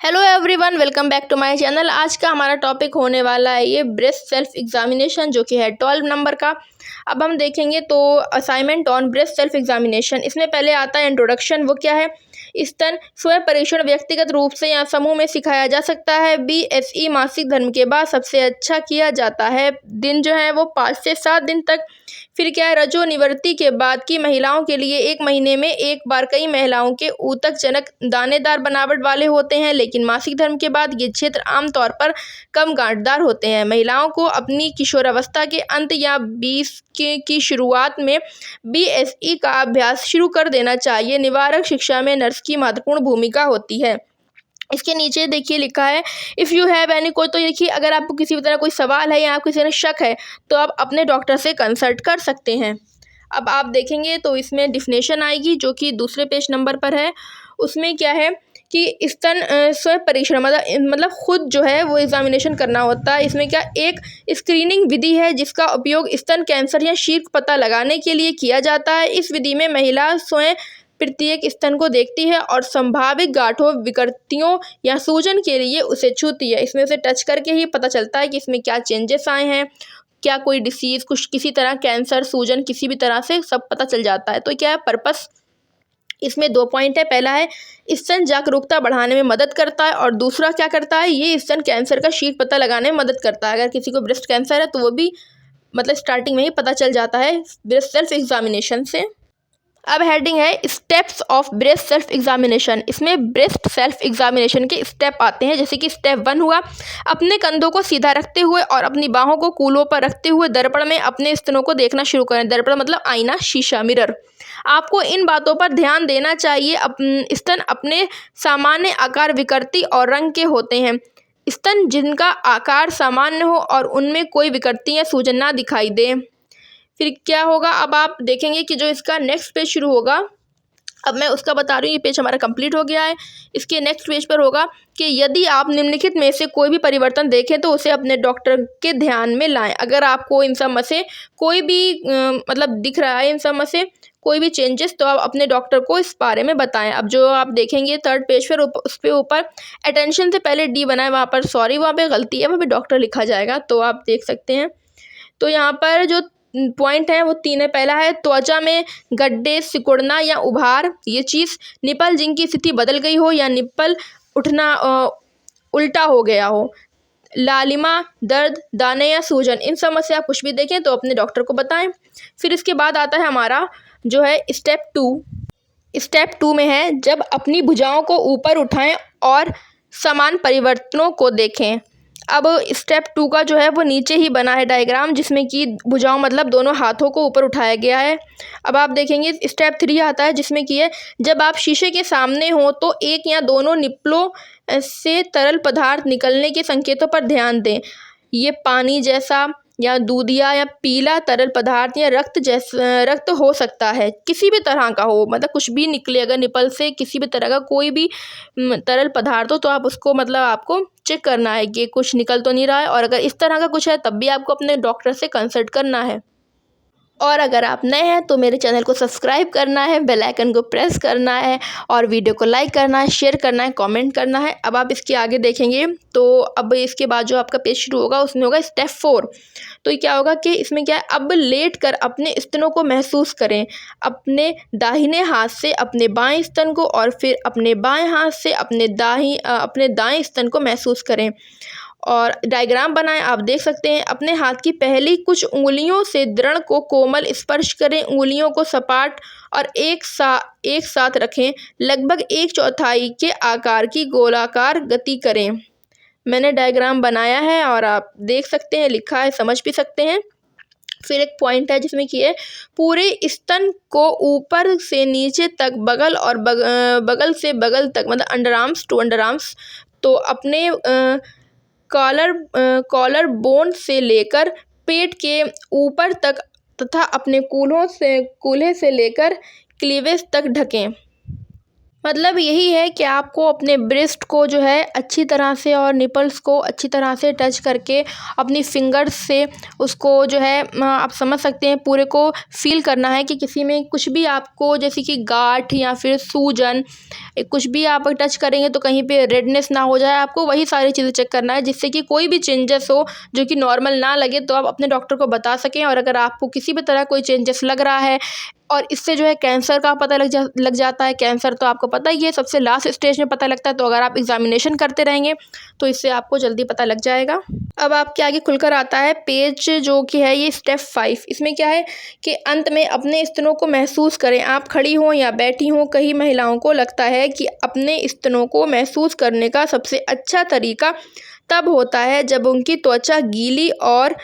Hello everyone, welcome back to my channel. आज का हमारा टॉपिक होने वाला है ये ब्रेस्ट सेल्फ एग्जामिनेशन, जो कि है 12 नंबर का। अब हम देखेंगे तो assignment on breast self examination. इसमें पहले आता है इंट्रोडक्शन। वो क्या है? स्तन स्वयं परीक्षण व्यक्तिगत रूप से या समूह में सिखाया जा सकता है। BSE मासिक धर्म के बाद सबसे अच्छा किया जाता है। दिन जो है वो 5 से 7 दिन तक। फिर क्या है? रजो निवृत्ति के बाद की महिलाओं के लिए 1 महीने में एक बार। कई महिलाओं के ऊतक जनक दानेदार बनावट वाले होते हैं, लेकिन मासिक धर्म के बाद ये क्षेत्र आमतौर पर कम गांठदार होते हैं। महिलाओं को अपनी किशोरावस्था के अंत या 20 की शुरुआत में BSE का अभ्यास शुरू कर देना चाहिए। निवारक शिक्षा में नर्स की महत्वपूर्ण भूमिका होती है। इसके नीचे देखिए लिखा है इफ़ यू हैव एनी, कोई तो देखिए अगर आपको किसी भी तरह कोई सवाल है या आपको किसी तरह शक है तो आप अपने डॉक्टर से कंसल्ट कर सकते हैं। अब आप देखेंगे तो इसमें डिफिनेशन आएगी, जो कि दूसरे पेज नंबर पर है। उसमें क्या है कि स्तन स्वयं परीक्षण मतलब खुद जो है वो एग्जामिनेशन करना होता है। इसमें क्या एक स्क्रीनिंग विधि है जिसका उपयोग स्तन कैंसर या शीघ्र पता लगाने के लिए किया जाता है। इस विधि में महिला स्वयं प्रत्येक स्तन को देखती है और संभावित गांठों, विकृतियों या सूजन के लिए उसे छूती है। इसमें उसे टच करके ही पता चलता है कि इसमें क्या चेंजेस आए हैं, क्या कोई डिसीज़, कुछ किसी तरह कैंसर, सूजन, किसी भी तरह से सब पता चल जाता है। तो क्या है पर्पस? इसमें 2 पॉइंट है। पहला है स्तन जागरूकता बढ़ाने में मदद करता है, और दूसरा क्या करता है, ये स्तन कैंसर का शीघ्र पता लगाने में मदद करता है। अगर किसी को ब्रेस्ट कैंसर है तो वो भी मतलब स्टार्टिंग में ही पता चल जाता है ब्रेस्ट सेल्फ एग्जामिनेशन से। अब हेडिंग है steps of breast self examination. इसमें ब्रेस्ट सेल्फ एग्जामिनेशन के स्टेप आते हैं, जैसे कि स्टेप 1 हुआ अपने कंधों को सीधा रखते हुए और अपनी बाहों को कूल्हों पर रखते हुए दर्पण में अपने स्तनों को देखना शुरू करें। दर्पण मतलब आईना, शीशा, मिरर। आपको इन बातों पर ध्यान देना चाहिए। स्तन अपने सामान्य आकार, विकृति और रंग के होते हैं। स्तन जिनका आकार सामान्य हो और उनमें कोई विकृति या सूजन ना दिखाई दे। फिर क्या होगा? अब आप देखेंगे कि जो इसका नेक्स्ट पेज शुरू होगा, अब मैं उसका बता रही हूँ। ये पेज हमारा कंप्लीट हो गया है। इसके नेक्स्ट पेज पर होगा कि यदि आप निम्नलिखित में से कोई भी परिवर्तन देखें तो उसे अपने डॉक्टर के ध्यान में लाएं। अगर आपको इन सब में से कोई भी मतलब दिख रहा है, इन सब में से कोई भी चेंजेस, तो आप अपने डॉक्टर को इस बारे में बताएं। अब जो आप देखेंगे 3rd पेज पर, उस पर ऊपर अटेंशन से पहले D बनाए, वहाँ पर सॉरी, वहाँ पे गलती है, वहाँ पे डॉक्टर लिखा जाएगा, तो आप देख सकते हैं। तो यहाँ पर जो पॉइंट है वो 3 है। पहला है त्वचा में गड्ढे, सिकुड़ना या उभार, ये चीज़। निपल जिनकी स्थिति बदल गई हो या निपल उठना उल्टा हो गया हो। लालिमा, दर्द, दाने या सूजन, इन सब में से आप कुछ भी देखें तो अपने डॉक्टर को बताएं। फिर इसके बाद आता है हमारा जो है स्टेप 2। स्टेप 2 में है जब अपनी भुजाओं को ऊपर उठाएं और समान परिवर्तनों को देखें। अब स्टेप 2 का जो है वो नीचे ही बना है डायग्राम, जिसमें कि भुजाओं मतलब दोनों हाथों को ऊपर उठाया गया है। अब आप देखेंगे स्टेप 3 आता है, जिसमें कि है जब आप शीशे के सामने हो तो एक या दोनों निप्पलों से तरल पदार्थ निकलने के संकेतों पर ध्यान दें। ये पानी जैसा या दूधिया या पीला तरल पदार्थ या रक्त हो सकता है, किसी भी तरह का हो, मतलब कुछ भी निकले। अगर निपल से किसी भी तरह का कोई भी तरल पदार्थ हो तो आप उसको मतलब आपको चेक करना है कि कुछ निकल तो नहीं रहा है, और अगर इस तरह का कुछ है तब भी आपको अपने डॉक्टर से कंसल्ट करना है। और अगर आप नए हैं तो मेरे चैनल को सब्सक्राइब करना है, बेल आइकन को प्रेस करना है, और वीडियो को लाइक करना है, शेयर करना है, कमेंट करना है। अब आप इसके आगे देखेंगे तो अब इसके बाद जो आपका पेज शुरू होगा उसमें होगा स्टेप 4। तो ये क्या होगा कि इसमें क्या है, अब लेट कर अपने स्तनों को महसूस करें। अपने दाहिने हाथ से अपने बाएं स्तन को और फिर अपने बाएं हाथ से अपने दाएं स्तन को महसूस करें और डायग्राम बनाएं। आप देख सकते हैं अपने हाथ की पहली कुछ उंगलियों से दृढ़ को कोमल स्पर्श करें। उंगलियों को सपाट और एक साथ रखें। लगभग 1/4 के आकार की गोलाकार गति करें। मैंने डायग्राम बनाया है और आप देख सकते हैं, लिखा है, समझ भी सकते हैं। फिर एक पॉइंट है जिसमें कि है पूरे स्तन को ऊपर से नीचे तक, बगल और बगल से बगल तक, मतलब under arms to under arms, तो अपने कॉलर बोन से लेकर पेट के ऊपर तक तथा अपने कूल्हे से लेकर क्लीवेज तक ढकें। मतलब यही है कि आपको अपने ब्रेस्ट को जो है अच्छी तरह से और निपल्स को अच्छी तरह से टच करके अपनी फिंगर्स से उसको जो है आप समझ सकते हैं, पूरे को फील करना है कि किसी में कुछ भी आपको जैसे कि गांठ या फिर सूजन कुछ भी आप टच करेंगे तो कहीं पे रेडनेस ना हो जाए। आपको वही सारी चीज़ें चेक करना है जिससे कि कोई भी चेंजेस हो जो कि नॉर्मल ना लगे तो आप अपने डॉक्टर को बता सकें। और अगर आपको किसी भी तरह कोई चेंजेस लग रहा है और इससे जो है कैंसर का पता लग जाता है। कैंसर तो आपको पता ही है सबसे लास्ट स्टेज में पता लगता है, तो अगर आप एग्जामिनेशन करते रहेंगे तो इससे आपको जल्दी पता लग जाएगा। अब आपके आगे खुलकर आता है पेज जो कि है ये स्टेप 5। इसमें क्या है कि अंत में अपने स्तनों को महसूस करें। आप खड़ी हों या बैठी हों, कई महिलाओं को लगता है कि अपने स्तनों को महसूस करने का सबसे अच्छा तरीका तब होता है जब उनकी त्वचा गीली और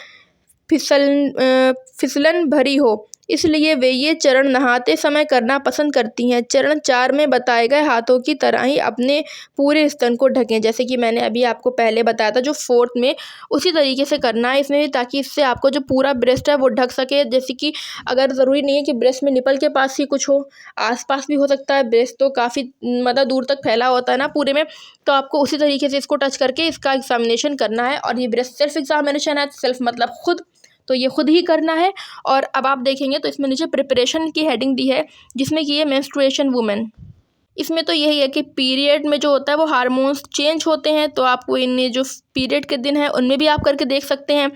फिसलन भरी हो, इसलिए वे ये चरण नहाते समय करना पसंद करती हैं। चरण 4 में बताए गए हाथों की तरह ही अपने पूरे स्तन को ढकें, जैसे कि मैंने अभी आपको पहले बताया था जो 4th में, उसी तरीके से करना है इसमें भी, ताकि इससे आपको जो पूरा ब्रेस्ट है वो ढक सके। जैसे कि अगर ज़रूरी नहीं है कि ब्रेस्ट में निपल के पास ही कुछ हो, आसपास भी हो सकता है। ब्रेस्ट तो काफ़ी मतलब दूर तक फैला होता है ना पूरे में, तो आपको उसी तरीके से इसको टच करके इसका एग्जामिनेशन करना है। और ये ब्रेस्ट सेल्फ एग्जामिनेशन है, सेल्फ मतलब खुद, तो ये खुद ही करना है। और अब आप देखेंगे तो इसमें नीचे प्रिपरेशन की हेडिंग दी है जिसमें कि ये मेंस्ट्रुएशन वुमेन। इसमें तो यही है कि पीरियड में जो होता है वो हार्मोन्स चेंज होते हैं, तो आपको इन जो पीरियड के दिन है उनमें भी आप करके देख सकते हैं।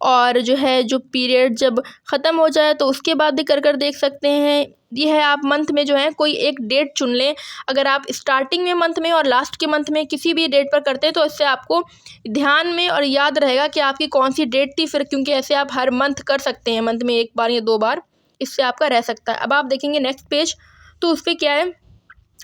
और जो है जो पीरियड जब ख़त्म हो जाए तो उसके बाद भी कर देख सकते हैं। ये है आप मंथ में जो है कोई एक डेट चुन लें। अगर आप स्टार्टिंग में मंथ में और लास्ट के मंथ में किसी भी डेट पर करते हैं तो इससे आपको ध्यान में और याद रहेगा कि आपकी कौन सी डेट थी फिर, क्योंकि ऐसे आप हर मंथ कर सकते हैं, मंथ में 1 बार या 2 बार, इससे आपका रह सकता है। अब आप देखेंगे नेक्स्ट पेज, तो उस पर क्या है,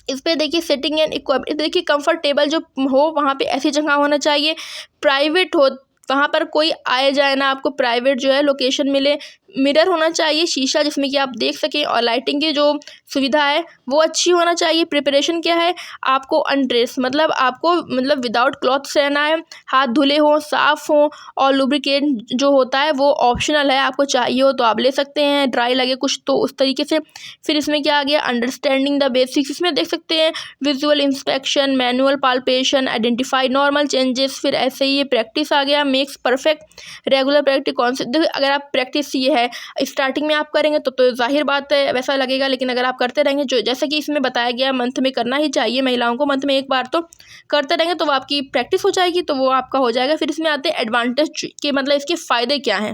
इस पे देखिए सेटिंग एंड इक्विपमेंट। देखिए कंफर्टेबल जो हो वहाँ पे ऐसी जगह होना चाहिए, प्राइवेट हो, वहाँ पर कोई आए जाए ना, आपको प्राइवेट जो है लोकेशन मिले। मिरर होना चाहिए, शीशा जिसमें कि आप देख सकें, और लाइटिंग की जो सुविधा है वो अच्छी होना चाहिए। प्रिपरेशन क्या है, आपको अनड्रेस मतलब आपको मतलब विदाउट क्लॉथ्स रहना है, हाथ धुले हों, साफ़ हों, और लुब्रिकेंट जो होता है वो ऑप्शनल है, आपको चाहिए हो तो आप ले सकते हैं, ड्राई लगे कुछ तो उस तरीके से। फिर इसमें क्या आ गया, अंडरस्टैंडिंग द बेसिक्स, इसमें देख सकते हैं visual inspection, manual palpation, identify normal changes. फिर ऐसे ही ये प्रैक्टिस आ गया, makes perfect, regular practice concept. देखिए अगर आप प्रैक्टिस ये है स्टार्टिंग में आप करेंगे तो जाहिर बात है वैसा लगेगा, लेकिन अगर आप करते रहेंगे जो जैसे कि इसमें बताया गया मंथ में करना ही चाहिए महिलाओं को, मंथ में 1 बार तो करते रहेंगे तो वो आपकी प्रैक्टिस हो जाएगी, तो वो आपका हो जाएगा। फिर इसमें आते हैं एडवांटेज के, मतलब इसके फ़ायदे क्या हैं।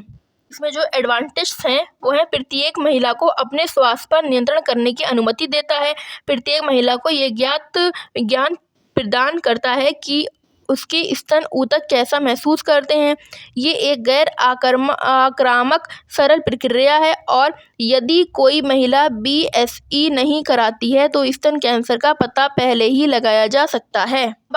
इसमें जो एडवांटेज हैं वो है प्रत्येक महिला को अपने स्वास्थ्य पर नियंत्रण करने की अनुमति देता है। प्रत्येक महिला को ये ज्ञान प्रदान करता है कि उसके स्तन ऊतक कैसा महसूस करते हैं। ये एक गैर आक्रामक सरल प्रक्रिया है, और यदि कोई महिला BSE नहीं कराती है तो स्तन कैंसर का पता पहले ही लगाया जा सकता है। अब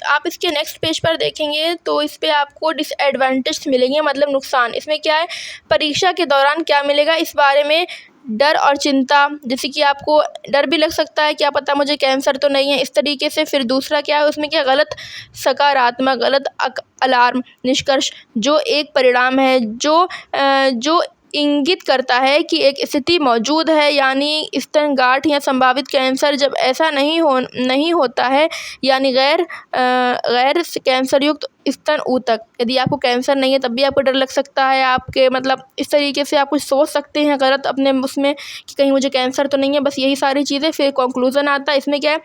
आप इसके नेक्स्ट पेज पर देखेंगे तो इस पे आपको डिसएडवांटेज मिलेंगे, मतलब नुकसान। इसमें क्या है, परीक्षा के दौरान क्या मिलेगा इस बारे में डर और चिंता, जैसे कि आपको डर भी लग सकता है क्या पता मुझे कैंसर तो नहीं है, इस तरीके से। फिर दूसरा क्या है, उसमें क्या गलत सकारात्मक गलत अलार्म निष्कर्ष, जो एक परिणाम है जो इंगित करता है कि एक स्थिति मौजूद है, यानी स्तन गांठ या संभावित कैंसर। जब ऐसा नहीं होता है, यानी गैर कैंसर युक्त स्तन ऊतक, यदि आपको कैंसर नहीं है तब भी आपको डर लग सकता है, आपके मतलब इस तरीके से आप कुछ सोच सकते हैं गलत अपने उसमें कि कहीं मुझे कैंसर तो नहीं है, बस यही सारी चीज़ें। फिर कंक्लूजन आता है, इसमें क्या है,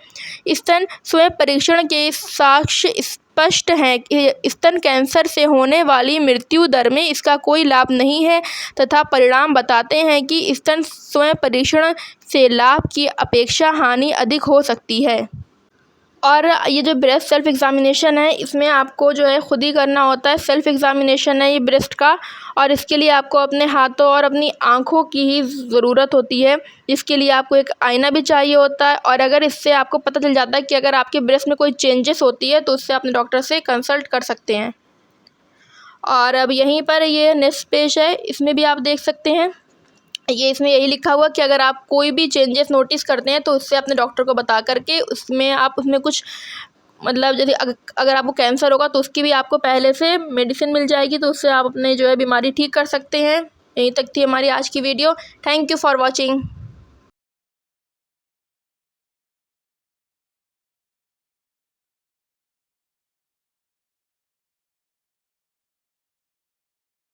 स्तन स्वयं परीक्षण के साक्ष्य स्पष्ट है कि स्तन कैंसर से होने वाली मृत्यु दर में इसका कोई लाभ नहीं है, तथा परिणाम बताते हैं कि स्तन स्वयं परीक्षण से लाभ की अपेक्षा हानि अधिक हो सकती है। और ये जो ब्रेस्ट सेल्फ एग्ज़ामिनेशन है इसमें आपको जो है खुद ही करना होता है। सेल्फ एग्ज़ामिनेशन है ये ब्रेस्ट का, और इसके लिए आपको अपने हाथों और अपनी आँखों की ही ज़रूरत होती है, जिसके लिए आपको एक आईना भी चाहिए होता है। और अगर इससे आपको पता चल जाता है कि अगर आपके ब्रेस्ट में कोई चेंजेस होती है तो उससे अपने डॉक्टर से कंसल्ट कर सकते हैं। और अब यहीं पर ये नेक्स्ट पेज है, इसमें भी आप देख सकते हैं, ये इसमें यही लिखा हुआ कि अगर आप कोई भी चेंजेस नोटिस करते हैं तो उससे अपने डॉक्टर को बता करके उसमें कुछ मतलब जैसे अगर आपको कैंसर होगा तो उसकी भी आपको पहले से मेडिसिन मिल जाएगी, तो उससे आप अपने जो है बीमारी ठीक कर सकते हैं। यहीं तक थी हमारी आज की video. Thank you for watching.